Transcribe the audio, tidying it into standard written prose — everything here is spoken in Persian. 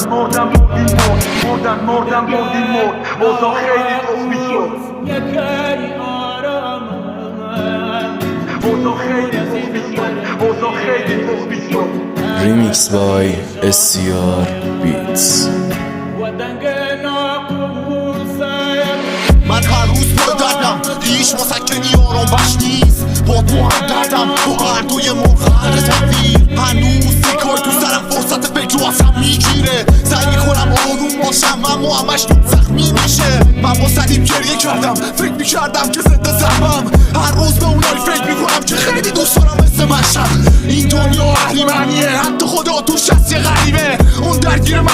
مردم بردیم مردن بردیم اوضاع خیلی تخمی شد اوضاع خیلی تخمی شد ریمیکس بای SCR بیتس. من هر روز دردم هیچ مسکنی آرام بخش نیست. با تو هم دردم با قردوی مخر تنویر. هنوز سیکار تو سرم فرصت فکر رو اصلا میگیره. سعی میکنم آروم باشم اما همش زخمی میشه. من با سلیم گریه کردم فکر میکردم که ضد ضربم. هر روز به اونایی فکر میکنم که خیلی دوست دارم مثل مشم. این دنیا اهریمنیه حتی خدا توش هست یه غریبه. اون درگیر من